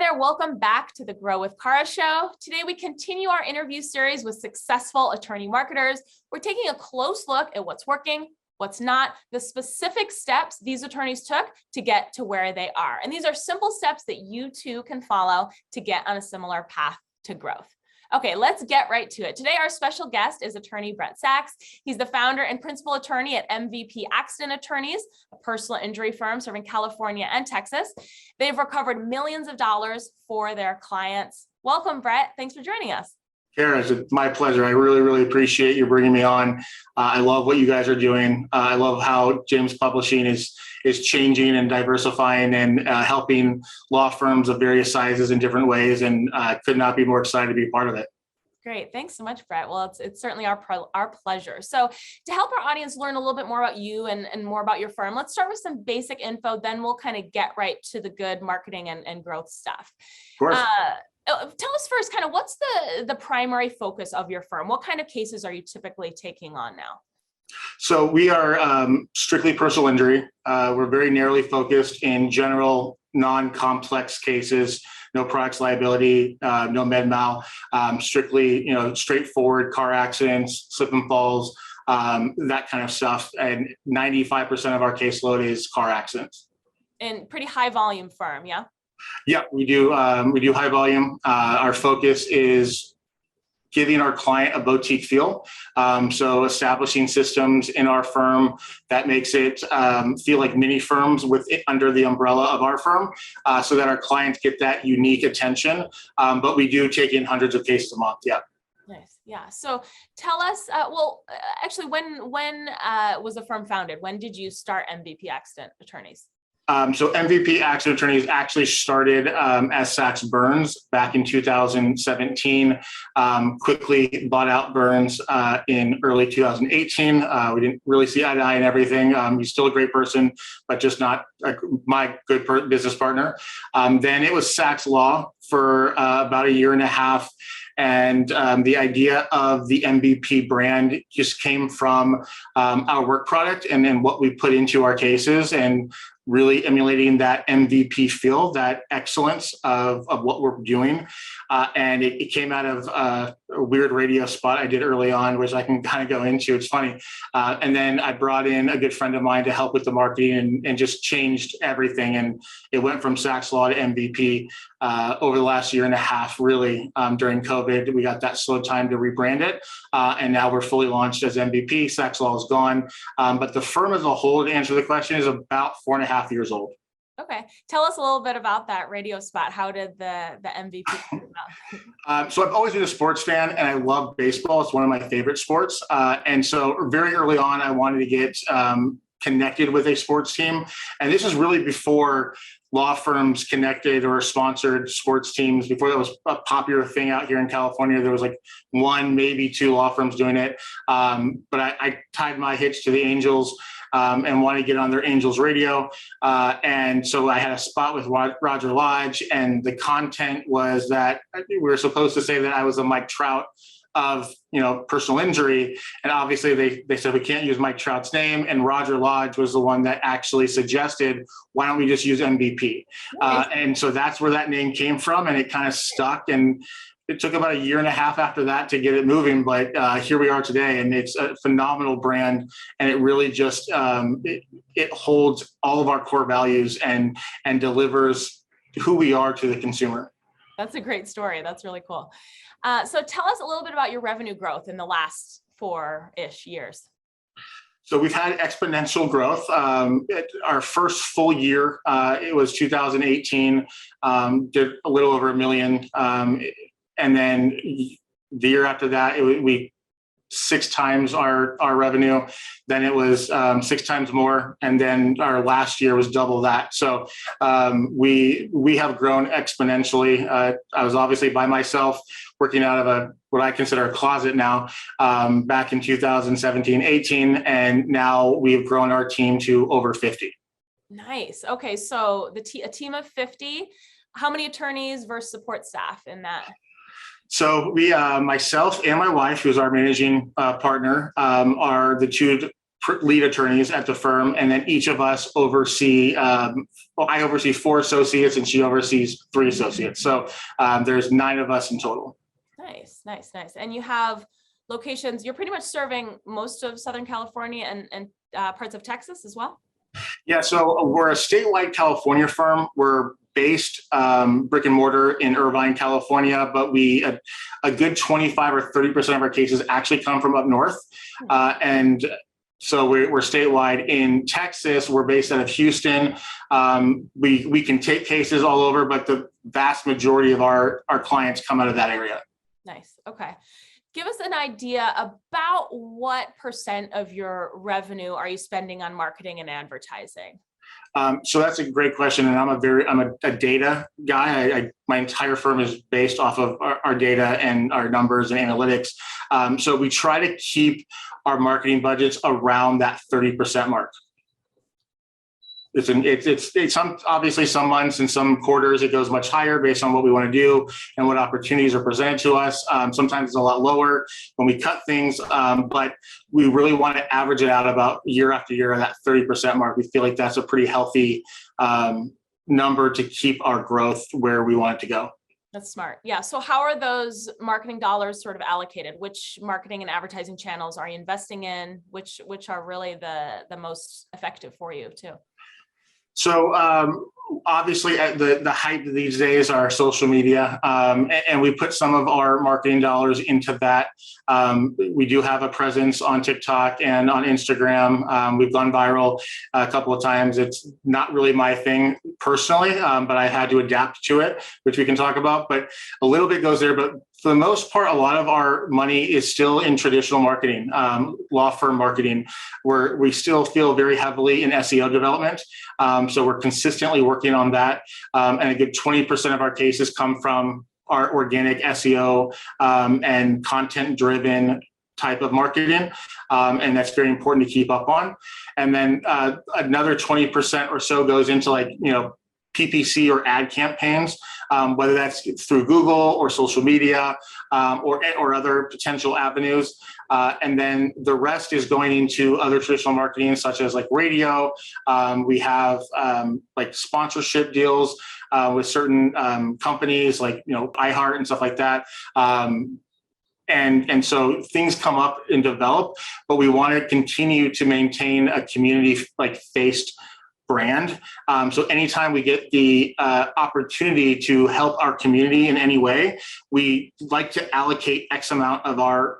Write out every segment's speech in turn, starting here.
there, welcome back to the Grow with Cara show. Today we continue our interview series with successful attorney marketers. We're taking a close look at what's working, what's not, the specific steps these attorneys took to get to where they are. And these are simple steps that you too can follow to get on a similar path to growth. Okay, let's get right to it. Today, our special guest is attorney Brett Sachs. He's the founder and principal attorney at MVP Accident Attorneys, a personal injury firm serving California and Texas. They've recovered millions of dollars for their clients. Welcome, Brett. Thanks for joining us. Cara, it's my pleasure. I really appreciate you bringing me on. I love what you guys are doing. I love how James Publishing is changing and diversifying and helping law firms of various sizes in different ways, and could not be more excited to be part of it. Great. Thanks so much, Brett. Well, it's certainly our pleasure. So to help our audience learn a little bit more about you and more about your firm, let's start with some basic info, then we'll kind of get right to the good marketing and growth stuff. Of course. Tell us first, kind of what's the primary focus of your firm? What kind of cases are you typically taking on now? So we are strictly personal injury. We're very narrowly focused in general, non-complex cases, no products liability, no med mal, strictly, straightforward car accidents, slip and falls, that kind of stuff. And 95% of our caseload is car accidents. And pretty high volume firm, yeah? Yeah, we do high volume. Our focus is giving our client a boutique feel. So establishing systems in our firm that makes it feel like mini firms under the umbrella of our firm, so that our clients get that unique attention. But we do take in hundreds of cases a month. Yeah. Nice. Yeah. So tell us, actually, when was the firm founded? When did you start MVP Accident Attorneys? So MVP Accident Attorneys actually started as Sachs Burns back in 2017, quickly bought out Burns in early 2018. We didn't really see eye to eye and everything. He's still a great person, but just not my good business partner. Then it was Sachs Law for about a year and a half. And the idea of the MVP brand just came from our work product and then what we put into our cases, and really emulating that MVP feel, that excellence of what we're doing. And it came out of a weird radio spot I did early on, which I can kind of go into. It's funny. And then I brought in a good friend of mine to help with the marketing and just changed everything. And it went from Sachs Law to MVP over the last year and a half, really. During COVID, we got that slow time to rebrand it. And now we're fully launched as MVP. Sachs Law is gone. But the firm as a whole, to answer the question, is about 4.5 years old. Okay. Tell us a little bit about that radio spot. How did the MVP come about? So I've always been a sports fan and I love baseball. It's one of my favorite sports. And so very early on, I wanted to get connected with a sports team. And this is really before law firms connected or sponsored sports teams. Before that was a popular thing out here in California. There was like one, maybe two law firms doing it. But I tied my hitch to the Angels and wanted to get on their Angels radio. And so I had a spot with Roger Lodge, and the content was that we were supposed to say that I was a Mike Trout of personal injury, and obviously they said we can't use Mike Trout's name, and Roger Lodge was the one that actually suggested, why don't we just use MVP? And so that's where that name came from, and it kind of stuck, and it took about a year and a half after that to get it moving, but here we are today, and it's a phenomenal brand, and it really just it holds all of our core values and delivers who we are to the consumer. That's a great story. That's really cool. So tell us a little bit about your revenue growth in the last 4-ish years. So we've had exponential growth. Our first full year, it was 2018, did a little over $1 million. And then the year after that, we 6 times our revenue. Then it was 6 times more, and then our last year was double that. So we have grown exponentially. I was obviously by myself, working out of what I consider a closet now, back in 2017, 18, and now we've grown our team to over 50. Nice. Okay, so a team of 50. How many attorneys versus support staff in that? So we, myself and my wife, who's our managing partner, are the two lead attorneys at the firm, and then each of us oversee. I oversee 4 associates, and she oversees 3 associates. So there's 9 of us in total. Nice, nice, nice. And you have locations. You're pretty much serving most of Southern California and parts of Texas as well. Yeah, so we're a statewide California firm. We're based brick and mortar in Irvine, California, but a good 25 or 30% of our cases actually come from up north. And so we're statewide. In Texas, we're based out of Houston. We can take cases all over, but the vast majority of our clients come out of that area. Nice. Okay. Give us an idea about what % of your revenue are you spending on marketing and advertising? So that's a great question, and I'm a data guy. My entire firm is based off of our data and our numbers and analytics. So we try to keep our marketing budgets around that 30% mark. It's obviously some months and some quarters it goes much higher based on what we want to do and what opportunities are presented to us. Sometimes it's a lot lower when we cut things, but we really want to average it out about year after year at that 30% mark. We feel like that's a pretty healthy number to keep our growth where we want it to go. That's smart. Yeah. So how are those marketing dollars sort of allocated? Which marketing and advertising channels are you investing in? Which are really the most effective for you too? So obviously the hype these days are social media, and we put some of our marketing dollars into that. We do have a presence on TikTok and on Instagram. We've gone viral a couple of times. It's not really my thing personally, but I had to adapt to it, which we can talk about. But a little bit goes there, but for the most part, a lot of our money is still in traditional marketing, law firm marketing, where we still feel very heavily in SEO development. So we're consistently working on that. And a good 20% of our cases come from our organic SEO and content-driven type of marketing. And that's very important to keep up on. And then another 20% or so goes into PPC or ad campaigns, whether that's through Google or social media or other potential avenues. And then the rest is going into other traditional marketing, such as like radio. We have like sponsorship deals with certain companies like, iHeart and stuff like that. And so things come up and develop, but we want to continue to maintain a community faced brand. So anytime we get the opportunity to help our community in any way, we like to allocate X amount of our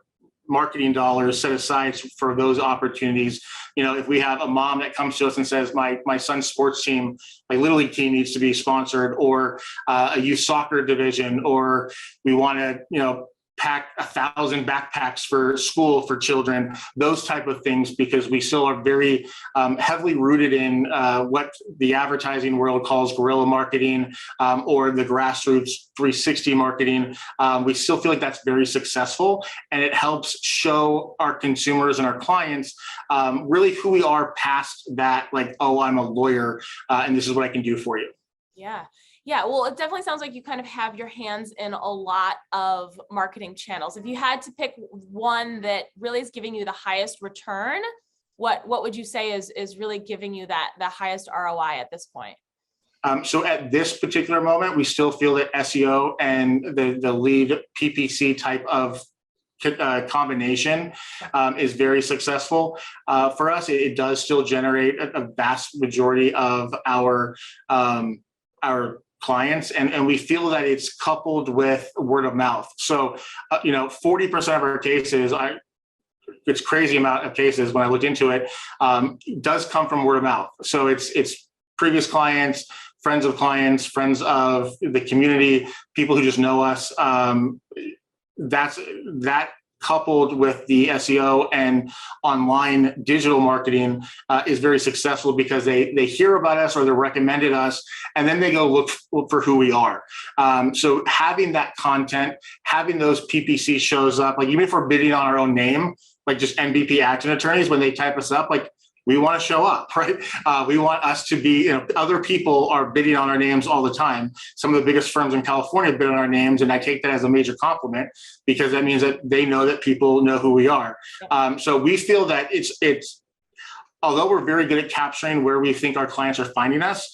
marketing dollars set aside for those opportunities. If we have a mom that comes to us and says, my son's sports team, my Little League team needs to be sponsored, or a youth soccer division, or we want to, pack 1,000 backpacks for school for children, those type of things, because we still are very heavily rooted in what the advertising world calls guerrilla marketing or the grassroots 360 marketing. We still feel like that's very successful, and it helps show our consumers and our clients really who we are past that, oh, I'm a lawyer and this is what I can do for you. Yeah. Yeah, well, it definitely sounds like you kind of have your hands in a lot of marketing channels. If you had to pick one that really is giving you the highest return, what would you say is really giving you the highest ROI at this point? So at this particular moment, we still feel that SEO and the lead PPC type of combination is very successful. For us, it does still generate a vast majority of our clients, and we feel that it's coupled with word of mouth. So 40% of our cases, it's crazy amount of cases when I looked into it, does come from word of mouth. So it's previous clients, friends of clients, friends of the community, people who just know us. That coupled with the SEO and online digital marketing is very successful, because they hear about us or they're recommended us, and then they go look for who we are. So having that content, having those PPC shows up, even if we're bidding on our own name, like just MVP Action Attorneys, when they type us up, we want to show up, right? We want us to be, other people are bidding on our names all the time. Some of the biggest firms in California bid on our names, and I take that as a major compliment, because that means that they know that people know who we are. So we feel that it's although we're very good at capturing where we think our clients are finding us,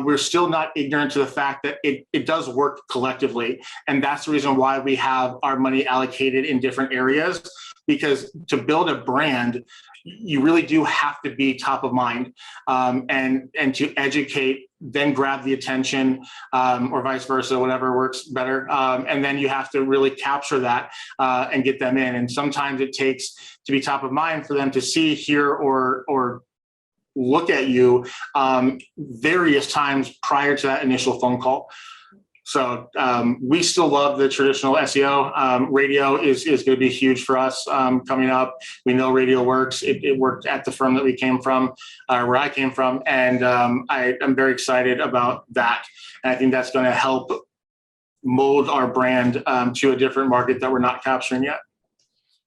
we're still not ignorant to the fact that it does work collectively. And that's the reason why we have our money allocated in different areas, because to build a brand, you really do have to be top of mind, and to educate, then grab the attention, or vice versa, whatever works better. And then you have to really capture that and get them in. And sometimes it takes to be top of mind for them to see, hear, or look at you various times prior to that initial phone call. So we still love the traditional SEO. Radio is going to be huge for us coming up. We know radio works. It worked at the firm that we came from, where I came from. And I'm very excited about that. And I think that's going to help mold our brand to a different market that we're not capturing yet.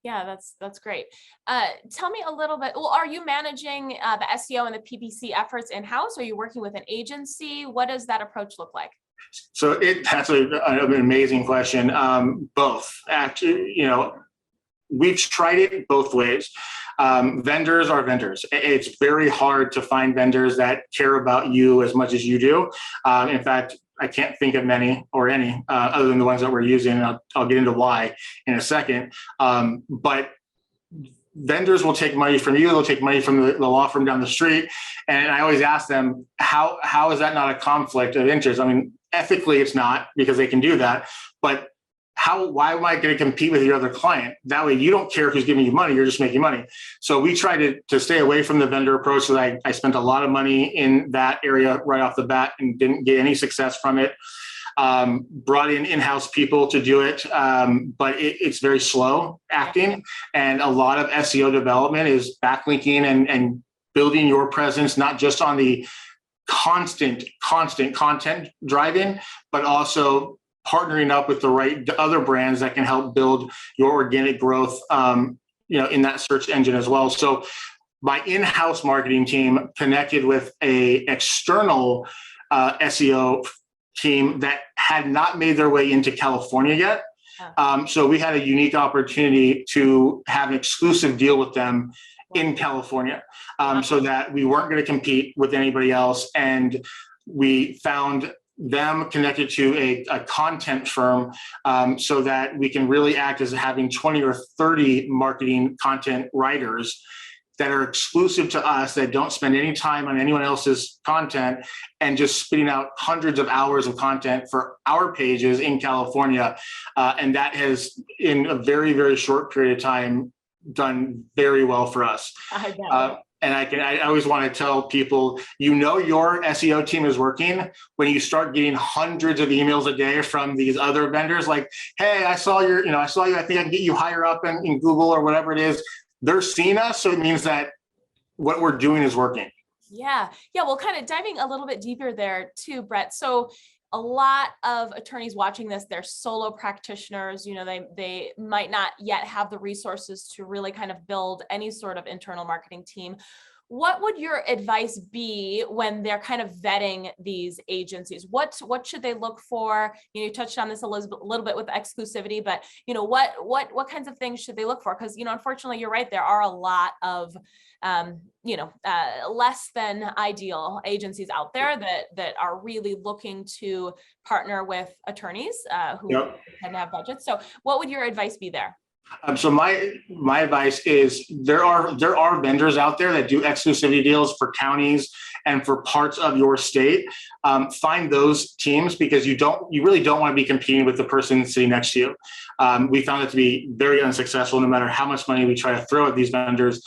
Yeah, that's great. Tell me a little bit. Well, are you managing the SEO and the PPC efforts in-house? Are you working with an agency? What does that approach look like? So that's an amazing question. Both. Actually, we've tried it both ways. Vendors are vendors. It's very hard to find vendors that care about you as much as you do. In fact, I can't think of many or any other than the ones that we're using. And I'll get into why in a second. But vendors will take money from you. They'll take money from the law firm down the street. And I always ask them, how is that not a conflict of interest? I mean, ethically, it's not, because they can do that. But why am I going to compete with your other client? That way, you don't care who's giving you money. You're just making money. So we try to stay away from the vendor approach. So I spent a lot of money in that area right off the bat and didn't get any success from it. Brought in-house people to do it, but it's very slow acting. And a lot of SEO development is backlinking and building your presence, not just on the constant content driving, but also partnering up with the right other brands that can help build your organic growth, in that search engine as well. So my in-house marketing team connected with a external SEO team that had not made their way into California yet. So we had a unique opportunity to have an exclusive deal with them in California, so that we weren't going to compete with anybody else. And we found them connected to a content firm, so that we can really act as having 20 or 30 marketing content writers that are exclusive to us, that don't spend any time on anyone else's content, and just spitting out hundreds of hours of content for our pages in California. And that has, in a very, very short period of time, done very well for us. And I always want to tell people, your SEO team is working when you start getting hundreds of emails a day from these other vendors, like, hey, I saw you, I think I can get you higher up in Google or whatever it is. They're seeing us, so it means that what we're doing is working. Yeah. Well, kind of diving a little bit deeper there too, Brett. So a lot of attorneys watching this, they're solo practitioners. They might not yet have the resources to really kind of build any sort of internal marketing team. What would your advice be when they're kind of vetting these agencies? What should they look for? You touched on this a little bit with exclusivity, but what kinds of things should they look for? Because unfortunately, you're right. There are a lot of less than ideal agencies out there that are really looking to partner with attorneys who can have budgets. So, what would your advice be there? So my advice is there are vendors out there that do exclusivity deals for counties and for parts of your state. Find those teams, because you really don't want to be competing with the person sitting next to you. We found it to be very unsuccessful, no matter how much money we try to throw at these vendors.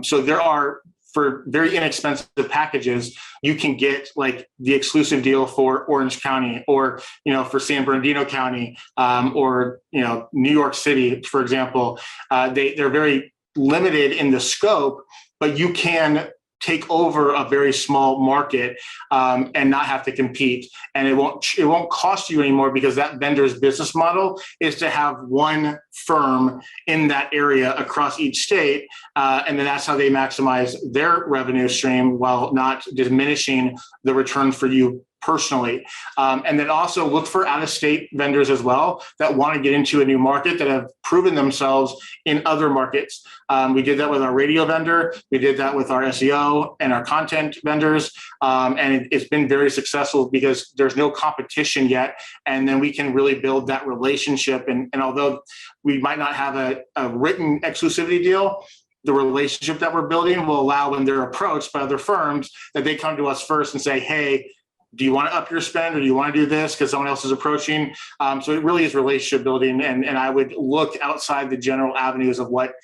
So there are, for very inexpensive packages, you can get like the exclusive deal for Orange County, or for San Bernardino County, or New York City, for example. They're very limited in the scope, but you can take over a very small market and not have to compete. And it won't cost you anymore, because that vendor's business model is to have one firm in that area across each state. And then that's how they maximize their revenue stream, while not diminishing the return for you personally. And then also look for out-of-state vendors as well that want to get into a new market that have proven themselves in other markets. We did that with our radio vendor. We did that with our SEO and our content vendors. And it's been very successful because there's no competition yet. And then we can really build that relationship. And although we might not have a written exclusivity deal, the relationship that we're building will allow, when they're approached by other firms, that they come to us first and say, hey, do you want to up your spend, or do you want to do this because someone else is approaching? So it really is relationship building. And I would look outside the general avenues of what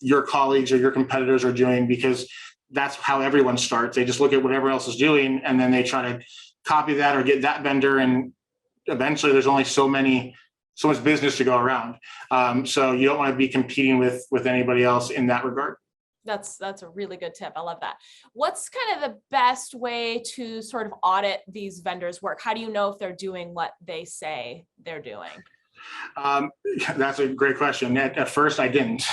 your colleagues or your competitors are doing, because that's how everyone starts. They just look at what everyone else is doing, and then they try to copy that or get that vendor. And eventually there's only so much business to go around. So you don't want to be competing with anybody else in that regard. That's a really good tip. I love that. What's kind of the best way to sort of audit these vendors' work? How do you know if they're doing what they say they're doing? That's a great question. At first I didn't.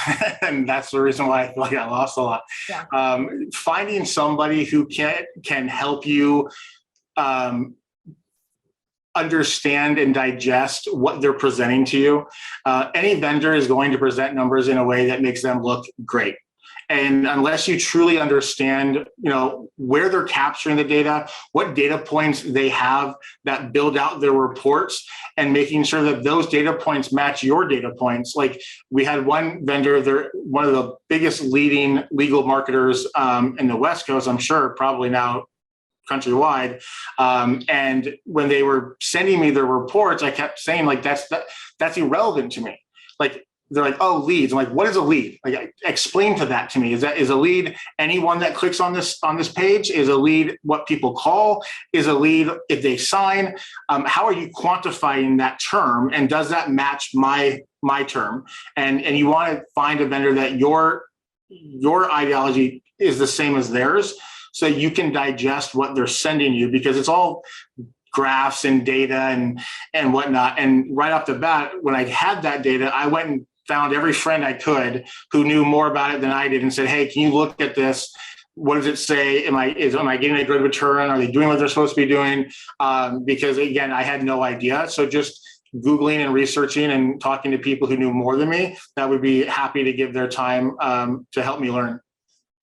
And that's the reason why I feel like I lost a lot. Yeah. Finding somebody who can help you understand and digest what they're presenting to you. Any vendor is going to present numbers in a way that makes them look great. And unless you truly understand, where they're capturing the data, what data points they have that build out their reports, and making sure that those data points match your data points. Like, we had one vendor, they're one of the biggest leading legal marketers in the West Coast, I'm sure, probably now countrywide. And when they were sending me their reports, I kept saying, like, that's irrelevant to me. Like, they're like, oh, leads. I'm like, what is a lead? Like, explain that to me. Is a lead anyone that clicks on this page? Is a lead what people call? Is a lead if they sign? How are you quantifying that term? And does that match my term? And you want to find a vendor that your ideology is the same as theirs, so you can digest what they're sending you, because it's all graphs and data and whatnot. And right off the bat, when I had that data, I went and found every friend I could who knew more about it than I did and said, hey, can you look at this? What does it say? Am I getting a good return? Are they doing what they're supposed to be doing? Because again, I had no idea. So just Googling and researching and talking to people who knew more than me, that would be happy to give their time to help me learn.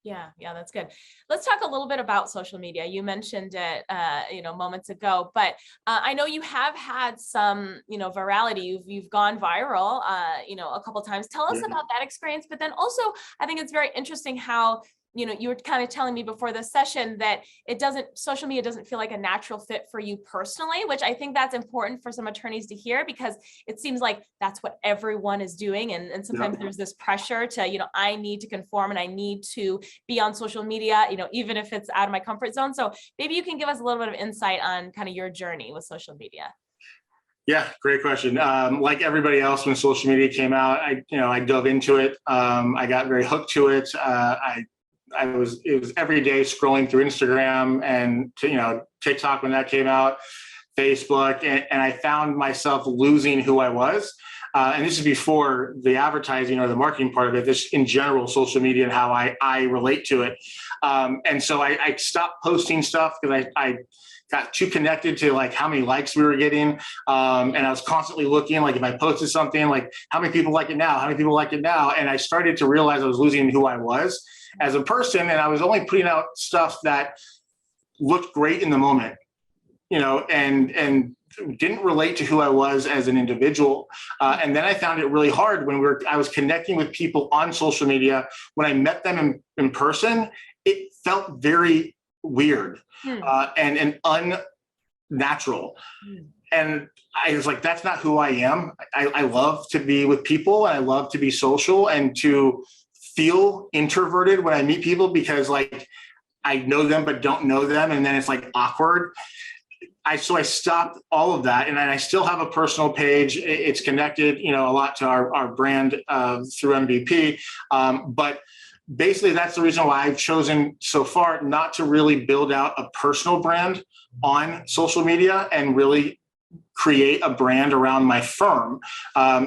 Yeah, that's good. Let's talk a little bit about social media. You mentioned it, moments ago, but I know you have had some, virality. You've gone viral, a couple of times. Tell us about that experience. But then also, I think it's very interesting how, you were kind of telling me before this session that social media doesn't feel like a natural fit for you personally, which I think that's important for some attorneys to hear, because it seems like that's what everyone is doing. And sometimes there's this pressure to, I need to conform and I need to be on social media, even if it's out of my comfort zone. So maybe you can give us a little bit of insight on kind of your journey with social media. Yeah, great question. Like everybody else, when social media came out, I dove into it. I got very hooked to it. It was every day scrolling through Instagram and TikTok when that came out, Facebook, and I found myself losing who I was. And this is before the advertising or the marketing part of it, this in general, social media and how I relate to it. And so I stopped posting stuff because I got too connected to like how many likes we were getting. And I was constantly looking, like if I posted something, like how many people like it now? How many people like it now? And I started to realize I was losing who I was as a person. And I was only putting out stuff that looked great in the moment, and didn't relate to who I was as an individual. And then I found it really hard when I was connecting with people on social media. When I met them in person, it felt very weird and unnatural. And I was like, that's not who I am. I love to be with people, and I love to be social and to feel introverted when I meet people, because like I know them but don't know them, and then it's like awkward. So I stopped all of that, and I still have a personal page. It's connected, a lot to our brand through MVP. But basically, that's the reason why I've chosen so far not to really build out a personal brand on social media and really create a brand around my firm.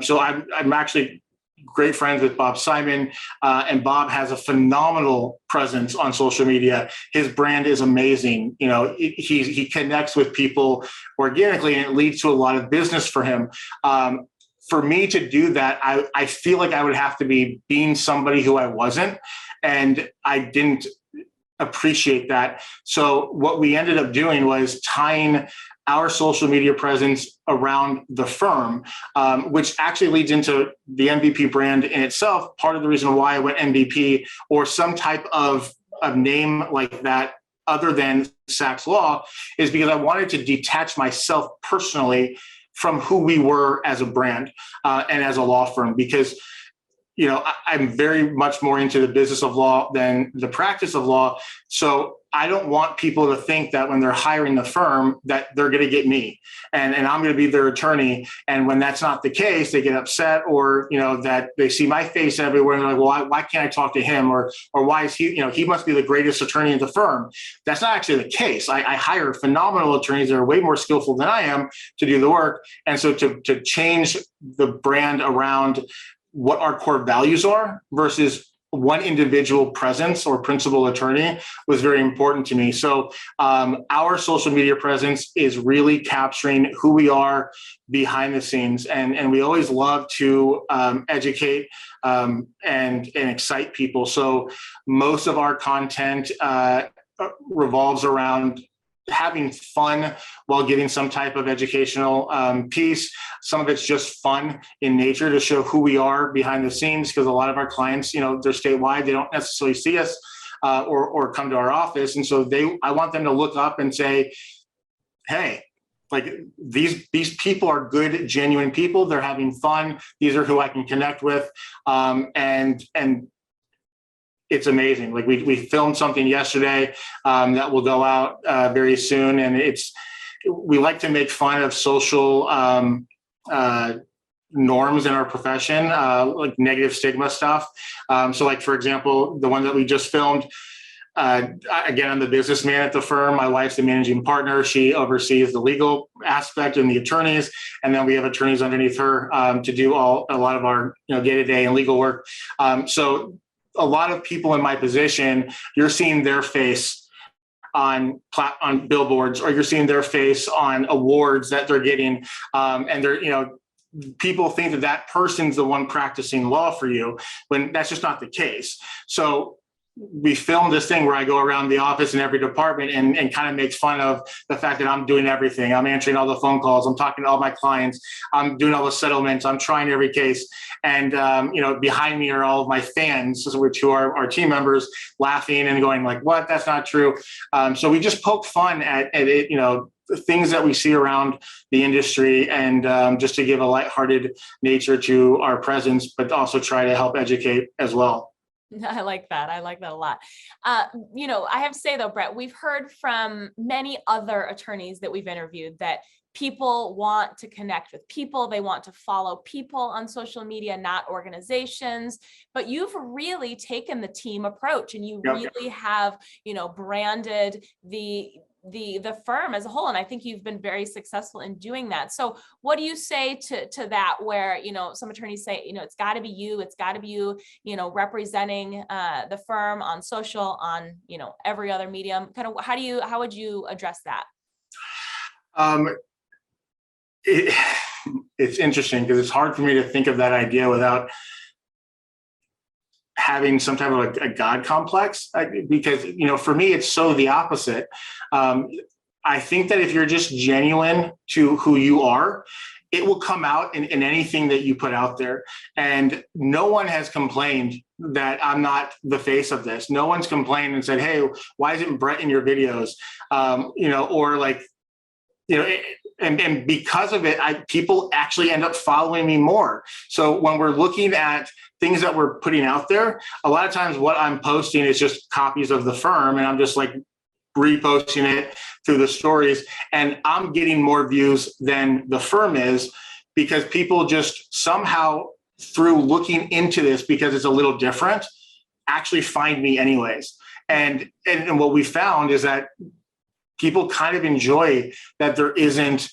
So I'm actually great friends with Bob Simon, and Bob has a phenomenal presence on social media. His brand is amazing. You know, he connects with people organically, and it leads to a lot of business for him. For me to do that, I feel like I would have to be being somebody who I wasn't, and I didn't appreciate that. So what we ended up doing was tying our social media presence around the firm, which actually leads into the MVP brand in itself. Part of the reason why I went MVP or some type of name like that other than Sachs Law is because I wanted to detach myself personally from who we were as a brand and as a law firm, because you know, I'm very much more into the business of law than the practice of law. So I don't want people to think that when they're hiring the firm that they're going to get me and I'm going to be their attorney. And when that's not the case, they get upset, or, you know, that they see my face everywhere and they're like, well, why can't I talk to him? Or why is he, you know, he must be the greatest attorney in the firm. That's not actually the case. I hire phenomenal attorneys that are way more skillful than I am to do the work. And so to change the brand around what our core values are versus one individual presence or principal attorney was very important to me. So our social media presence is really capturing who we are behind the scenes. And we always love to educate and excite people. So most of our content revolves around having fun while giving some type of educational piece. Some of it's just fun in nature to show who we are behind the scenes, because a lot of our clients, you know, they're statewide. They don't necessarily see us or come to our office. And so I want them to look up and say, hey, like these people are good, genuine people. They're having fun. These are who I can connect with. And it's amazing. Like we filmed something yesterday that will go out very soon. And we like to make fun of social norms in our profession, like negative stigma stuff. So like, for example, the one that we just filmed, again, I'm the businessman at the firm. My wife's the managing partner. She oversees the legal aspect and the attorneys. And then we have attorneys underneath her to do a lot of our, you know, day-to-day and legal work. So a lot of people in my position, you're seeing their face on billboards, or you're seeing their face on awards that they're getting. And they're, you know, people think that person's the one practicing law for you, when that's just not the case. So we filmed this thing where I go around the office in every department and kind of make fun of the fact that I'm doing everything. I'm answering all the phone calls. I'm talking to all my clients. I'm doing all the settlements. I'm trying every case. And, you know, behind me are all of my fans, which are our team members, laughing and going like, what? That's not true. So we just poke fun at it, you know, things that we see around the industry, and just to give a lighthearted nature to our presence, but also try to help educate as well. I like that. I like that a lot. You know, I have to say though, Brett, we've heard from many other attorneys that we've interviewed that people want to connect with people. They want to follow people on social media, not organizations. But you've really taken the team approach, and you really have, you know, branded the firm as a whole. And I think you've been very successful in doing that. So what do you say to that, where, you know, some attorneys say, you know, it's got to be you, you know, representing the firm on social, on, you know, every other medium. Kind of how would you address that? It's interesting because it's hard for me to think of that idea without having some type of a God complex, because, you know, for me, it's so the opposite. I think that if you're just genuine to who you are, it will come out in anything that you put out there. And no one has complained that I'm not the face of this. No one's complained and said, hey, why isn't Brett in your videos? You know, or like, you know, and because of it, people actually end up following me more. So when we're looking at things that we're putting out there, a lot of times what I'm posting is just copies of the firm, and I'm just like reposting it through the stories, and I'm getting more views than the firm is, because people just somehow, through looking into this, because it's a little different, actually find me anyways. And what we found is that people kind of enjoy that there isn't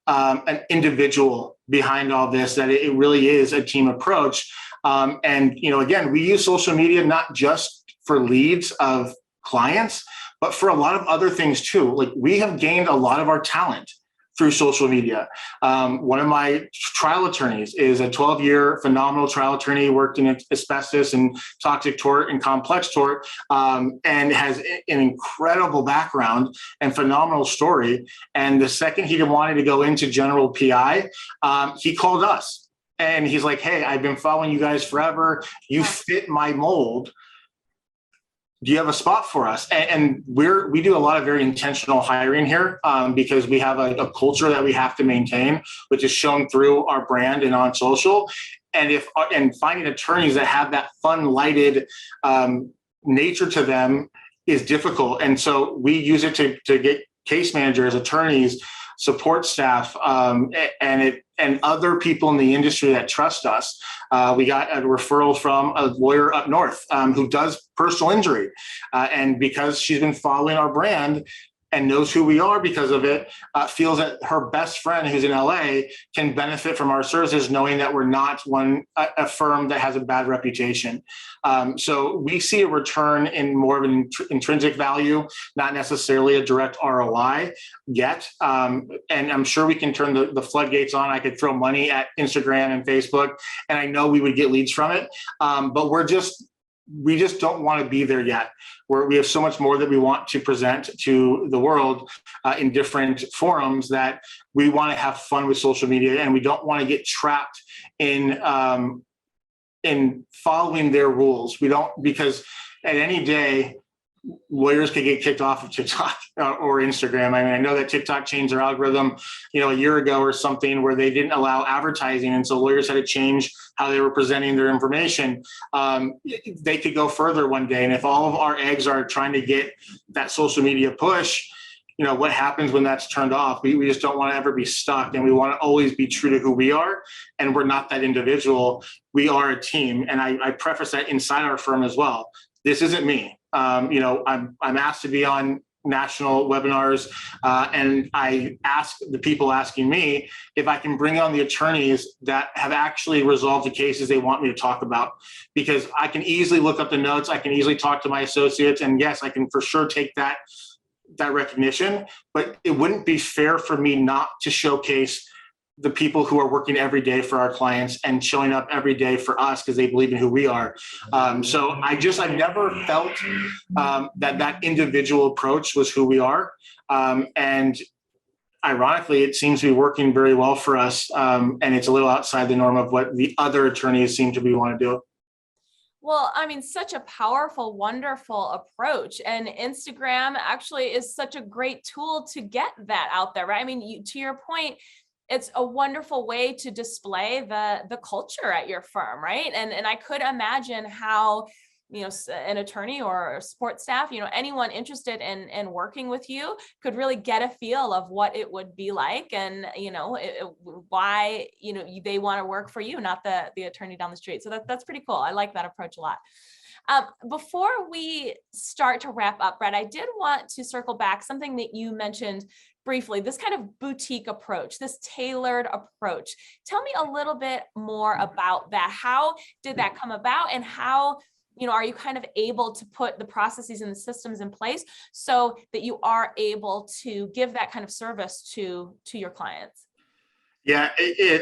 an individual behind all this, that it really is a team approach. And, again, we use social media not just for leads of clients, but for a lot of other things too. Like, we have gained a lot of our talent through social media. One of my trial attorneys is a 12-year phenomenal trial attorney, worked in asbestos and toxic tort and complex tort, and has an incredible background and phenomenal story. And the second he wanted to go into general PI, he called us. And he's like, hey, I've been following you guys forever. You fit my mold. Do you have a spot for us? And we do a lot of very intentional hiring here, because we have a culture that we have to maintain, which is shown through our brand and on social. And finding attorneys that have that fun, lighted nature to them is difficult. And so we use it to get case managers, attorneys, support staff, and other people in the industry that trust us. We got a referral from a lawyer up north who does personal injury. And because she's been following our brand and knows who we are because of it, feels that her best friend who's in LA can benefit from our services, knowing that we're not a firm that has a bad reputation. So we see a return in more of an intrinsic value, not necessarily a direct ROI yet. And I'm sure we can turn the floodgates on. I could throw money at Instagram and Facebook, and I know we would get leads from it. But we just don't want to be there yet, where we have so much more that we want to present to the world in different forums, that we want to have fun with social media, and we don't want to get trapped in following their rules. We don't, because at any day, lawyers could get kicked off of TikTok or Instagram. I mean, I know that TikTok changed their algorithm, a year ago or something, where they didn't allow advertising. And so lawyers had to change how they were presenting their information. They could go further one day. And if all of our eggs are trying to get that social media push, what happens when that's turned off? We just don't want to ever be stuck, and we want to always be true to who we are. And we're not that individual. We are a team. And I preface that inside our firm as well. This isn't me. I'm asked to be on national webinars, and I ask the people asking me if I can bring on the attorneys that have actually resolved the cases they want me to talk about, because I can easily look up the notes. I can easily talk to my associates, and yes, I can for sure take that recognition, but it wouldn't be fair for me not to showcase the people who are working every day for our clients and showing up every day for us because they believe in who we are. So I've never felt that individual approach was who we are. And ironically, it seems to be working very well for us. And it's a little outside the norm of what the other attorneys seem to want to do. Well, I mean, such a powerful, wonderful approach. And Instagram actually is such a great tool to get that out there, right? I mean, to your point, it's a wonderful way to display the culture at your firm, right? And I could imagine how, an attorney or support staff, anyone interested in working with you could really get a feel of what it would be like, and why they want to work for you, not the attorney down the street. So that's pretty cool. I like that approach a lot. Before we start to wrap up, Brett, I did want to circle back something that you mentioned briefly, this kind of boutique approach, this tailored approach. Tell me a little bit more about that. How did that come about, and how are you kind of able to put the processes and the systems in place so that you are able to give that kind of service to your clients? Yeah,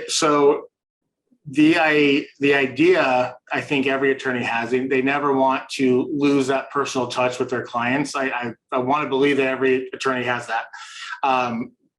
so the idea, I think every attorney has, they never want to lose that personal touch with their clients. I want to believe that every attorney has that.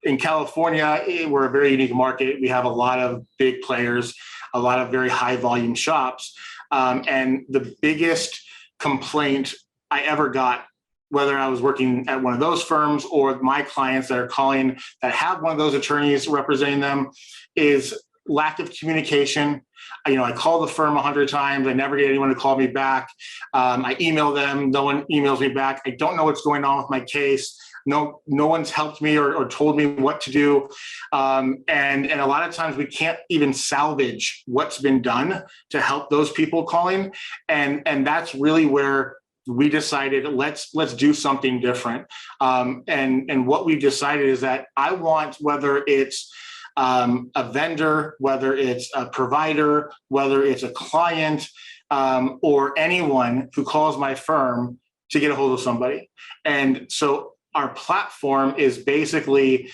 In California, we're a very unique market. We have a lot of big players, a lot of very high volume shops. And the biggest complaint I ever got, whether I was working at one of those firms or my clients that are calling that have one of those attorneys representing them, is lack of communication. I call the firm 100 times. I never get anyone to call me back. I email them. No one emails me back. I don't know what's going on with my case. No one's helped me or told me what to do. And a lot of times we can't even salvage what's been done to help those people calling. And that's really where we decided, let's do something different. And what we decided is that I want, whether it's a vendor, whether it's a provider, whether it's a client, or anyone who calls my firm to get a hold of somebody. And so our platform is basically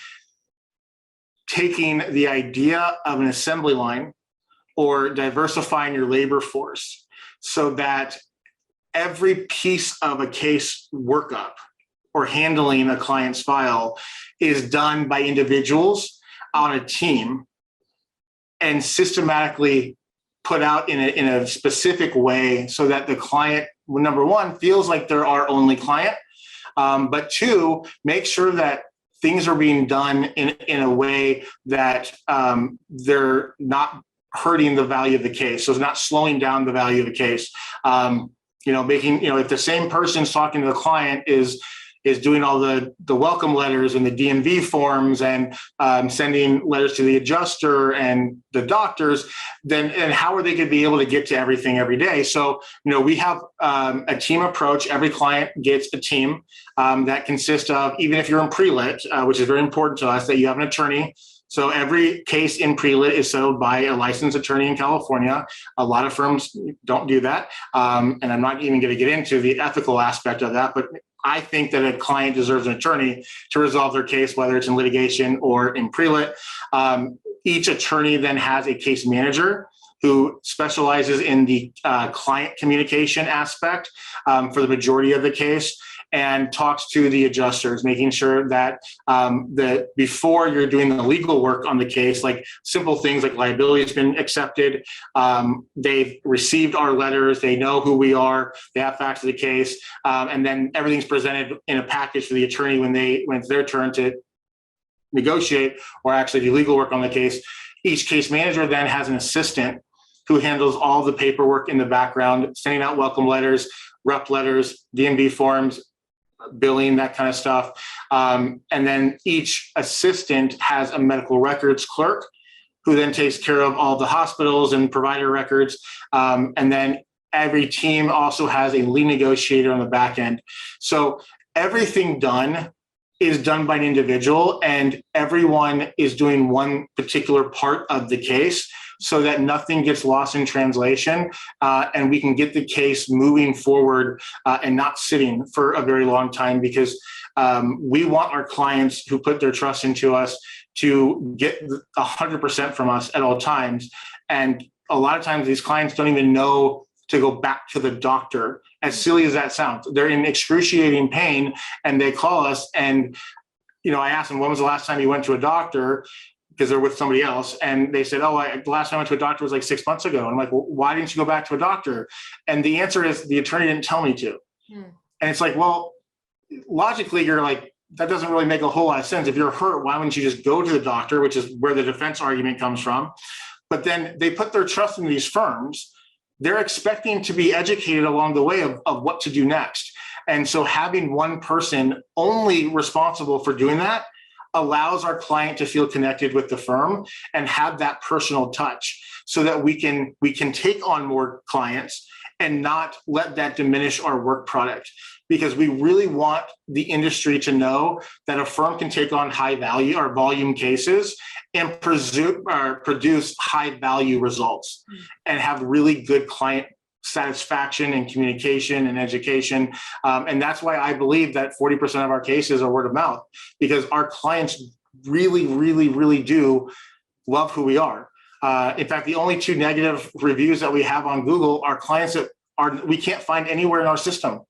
taking the idea of an assembly line or diversifying your labor force so that every piece of a case workup or handling a client's file is done by individuals on a team and systematically put out in a specific way so that the client, number one, feels like they're our only client, but two, make sure that things are being done in a way that they're not hurting the value of the case. So it's not slowing down the value of the case. Making, if the same person's talking to the client is doing all the welcome letters and the DMV forms and sending letters to the adjuster and the doctors, then and how are they going to be able to get to everything every day? So, we have a team approach. Every client gets a team that consists of, even if you're in pre-lit, which is very important to us, that you have an attorney. So every case in pre-lit is settled by a licensed attorney in California. A lot of firms don't do that. And I'm not even going to get into the ethical aspect of that, but I think that a client deserves an attorney to resolve their case, whether it's in litigation or in pre-lit. Each attorney then has a case manager who specializes in the client communication aspect for the majority of the case, and talks to the adjusters, making sure that before you're doing the legal work on the case, like simple things like liability has been accepted, they've received our letters, they know who we are, they have facts of the case, and then everything's presented in a package for the attorney when it's their turn to negotiate or actually do legal work on the case. Each case manager then has an assistant who handles all the paperwork in the background, sending out welcome letters, rep letters, DMV forms, billing, that kind of stuff. And then each assistant has a medical records clerk who then takes care of all the hospitals and provider records. And then every team also has a lead negotiator on the back end. So everything done is done by an individual, and everyone is doing one particular part of the case so that nothing gets lost in translation, and we can get the case moving forward and not sitting for a very long time, because we want our clients who put their trust into us to get 100% from us at all times. And a lot of times these clients don't even know to go back to the doctor. As silly as that sounds, they're in excruciating pain and they call us, and I asked them, when was the last time you went to a doctor? Because they're with somebody else. And they said, the last time I went to a doctor was like 6 months ago. And I'm like, well, why didn't you go back to a doctor? And the answer is the attorney didn't tell me to. And it's like, well, logically, you're like, that doesn't really make a whole lot of sense. If you're hurt, why wouldn't you just go to the doctor, which is where the defense argument comes from. But then they put their trust in these firms. They're expecting to be educated along the way of what to do next. And so having one person only responsible for doing that allows our client to feel connected with the firm and have that personal touch, so that we can take on more clients and not let that diminish our work product. Because we really want the industry to know that a firm can take on high value or volume cases and produce high value results and have really good client satisfaction and communication and education. And that's why I believe that 40% of our cases are word of mouth, because our clients really, really, really do love who we are. In fact, the only 2 negative reviews that we have on Google are clients that we can't find anywhere in our system.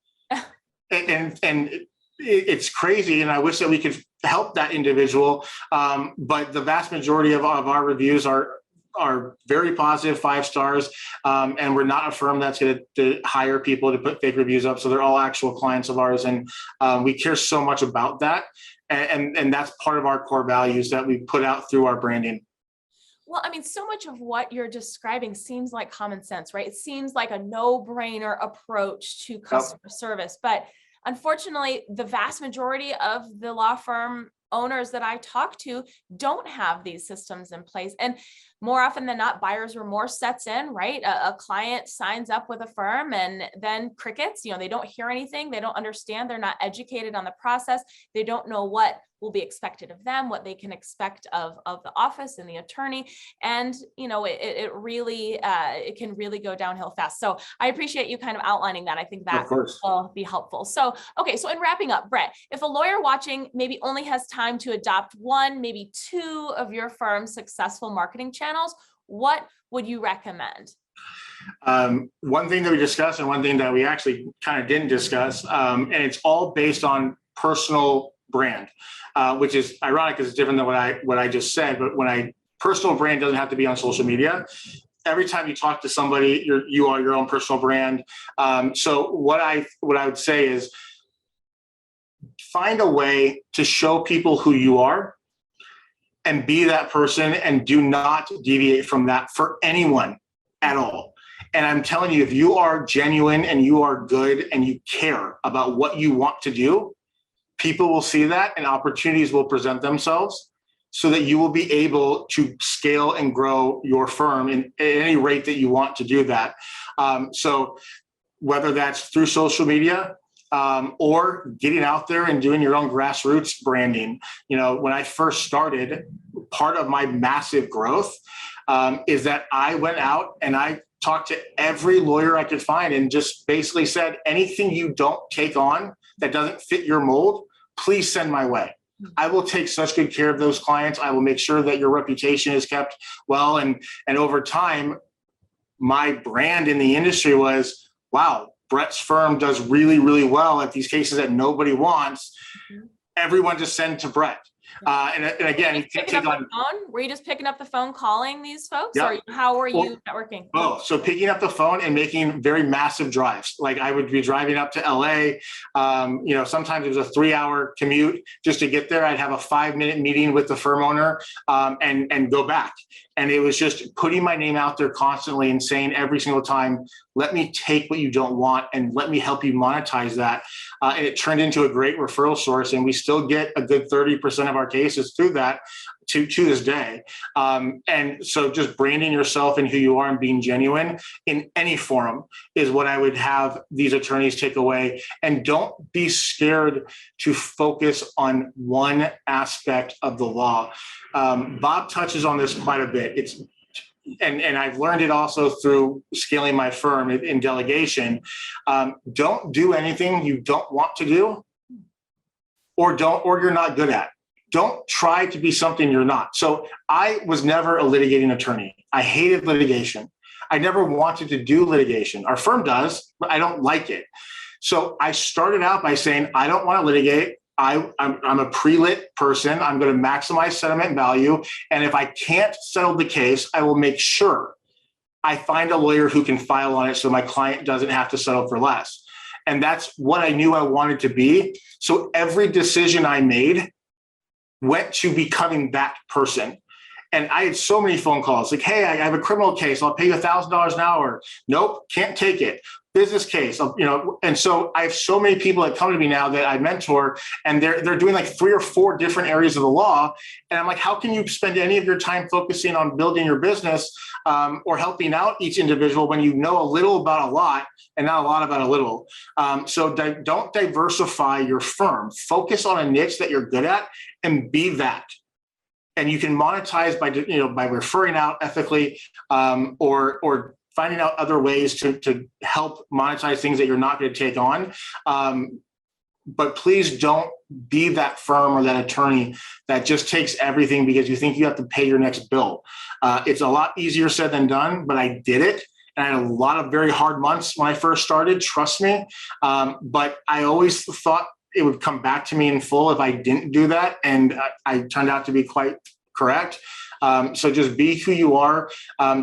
And it's crazy, and I wish that we could help that individual. But the vast majority of our reviews are very positive, 5 stars, and we're not a firm that's going to hire people to put fake reviews up. So they're all actual clients of ours, and we care so much about that, and that's part of our core values that we put out through our branding. Well, I mean, so much of what you're describing seems like common sense, right? It seems like a no-brainer approach to customer service, but unfortunately, the vast majority of the law firm owners that I talk to don't have these systems in place. And more often than not, buyer's remorse sets in, right? A client signs up with a firm and then crickets, they don't hear anything. They don't understand. They're not educated on the process. They don't know what will be expected of them, what they can expect of the office and the attorney. And, it really, it can really go downhill fast. So I appreciate you kind of outlining that. I think that will be helpful. So, okay. So in wrapping up, Brett, if a lawyer watching maybe only has time to adopt one, maybe two of your firm's successful marketing channels, what would you recommend? One thing that we discussed and one thing that we actually kind of didn't discuss, and it's all based on personal brand, which is ironic because it's different than what I just said. But personal brand doesn't have to be on social media. Every time you talk to somebody, you are your own personal brand. So what I would say is find a way to show people who you are and be that person, and do not deviate from that for anyone at all. And I'm telling you, if you are genuine and you are good and you care about what you want to do, people will see that and opportunities will present themselves so that you will be able to scale and grow your firm at any rate that you want to do that. So whether that's through social media, or getting out there and doing your own grassroots branding. When I first started, part of my massive growth is that I went out and I talked to every lawyer I could find and just basically said, anything you don't take on that doesn't fit your mold, please send my way. I will take such good care of those clients. I will make sure that your reputation is kept well. And over time, my brand in the industry was, wow, Brett's firm does really, really well at these cases that nobody wants. Everyone just send to Brett. And again, you can't take on. Were you just picking up the phone, calling these folks, Yeah. or how were you networking? Oh, so picking up the phone and making very massive drives. Like I would be driving up to LA. Sometimes it was a 3-hour commute just to get there. I'd have a 5-minute meeting with the firm owner and go back. And it was just putting my name out there constantly and saying every single time, let me take what you don't want and let me help you monetize that. And it turned into a great referral source. And we still get a good 30% of our cases through that to this day. And so just branding yourself and who you are and being genuine in any forum is what I would have these attorneys take away. And don't be scared to focus on one aspect of the law. Bob touches on this quite a bit. And I've learned it also through scaling my firm in delegation. Don't do anything you don't want to do or you're not good at. Don't try to be something you're not. So I was never a litigating attorney. I hated litigation. I never wanted to do litigation. Our firm does, but I don't like it. So I started out by saying, I don't want to litigate. I'm a pre-lit person. I'm going to maximize settlement value. And if I can't settle the case, I will make sure I find a lawyer who can file on it so my client doesn't have to settle for less. And that's what I knew I wanted to be. So every decision I made went to becoming that person. And I had so many phone calls like, hey, I have a criminal case. I'll pay you $1,000 an hour. Nope, can't take it. Business case, and so I have so many people that come to me now that I mentor, and they're doing like 3 or 4 different areas of the law. And I'm like, how can you spend any of your time focusing on building your business or helping out each individual when you know a little about a lot and not a lot about a little? So don't diversify your firm. Focus on a niche that you're good at and be that. And you can monetize by referring out ethically or finding out other ways to help monetize things that you're not going to take on. But please don't be that firm or that attorney that just takes everything because you think you have to pay your next bill. It's a lot easier said than done, but I did it. And I had a lot of very hard months when I first started, trust me. But I always thought it would come back to me in full if I didn't do that. And I turned out to be quite correct. So just be who you are,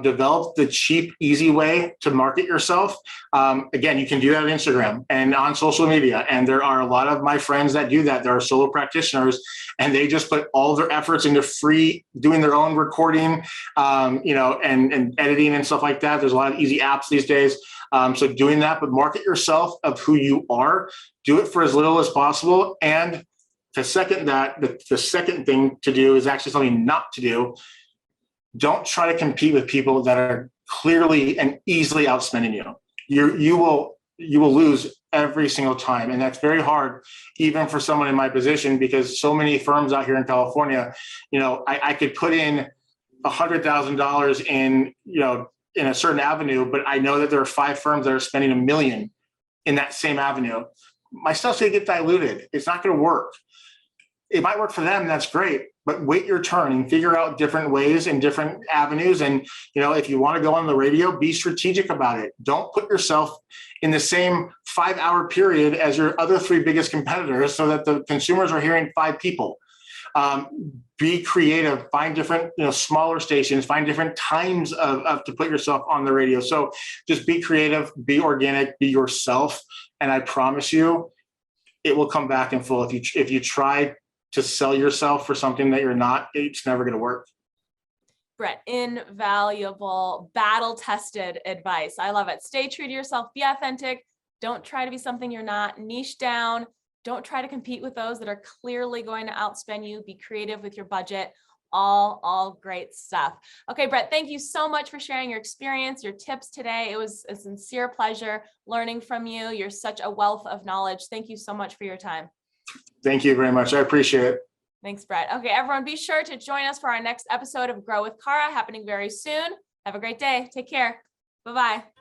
develop the cheap, easy way to market yourself. Again, you can do that on Instagram and on social media. And there are a lot of my friends that do that. There are solo practitioners and they just put all their efforts into free, doing their own recording, and editing and stuff like that. There's a lot of easy apps these days. So doing that, but market yourself of who you are, do it for as little as possible. And to second that, the second thing to do is actually something not to do. Don't try to compete with people that are clearly and easily outspending you. You will lose every single time. And that's very hard, even for someone in my position, because so many firms out here in California, I could put in $100,000 in, in a certain avenue, but I know that there are 5 firms that are spending $1 million in that same avenue. My stuff's going to get diluted. It's not going to work. It might work for them. That's great. But wait your turn and figure out different ways and different avenues. And, if you want to go on the radio, be strategic about it. Don't put yourself in the same 5-hour period as your other 3 biggest competitors so that the consumers are hearing 5 people. Be creative, find different, smaller stations, find different times of to put yourself on the radio. So just be creative, be organic, be yourself. And I promise you, it will come back in full. If you try to sell yourself for something that you're not, it's never going to work. Brett, invaluable, battle-tested advice. I love it. Stay true to yourself, be authentic. Don't try to be something you're not. Niche down. Don't try to compete with those that are clearly going to outspend you. Be creative with your budget. All great stuff. Okay, Brett, thank you so much for sharing your experience, your tips today. It was a sincere pleasure learning from you. You're such a wealth of knowledge. Thank you so much for your time. Thank you very much. I appreciate it. Thanks, Brett. Okay, everyone, be sure to join us for our next episode of Grow with Cara happening very soon. Have a great day. Take care. Bye-bye.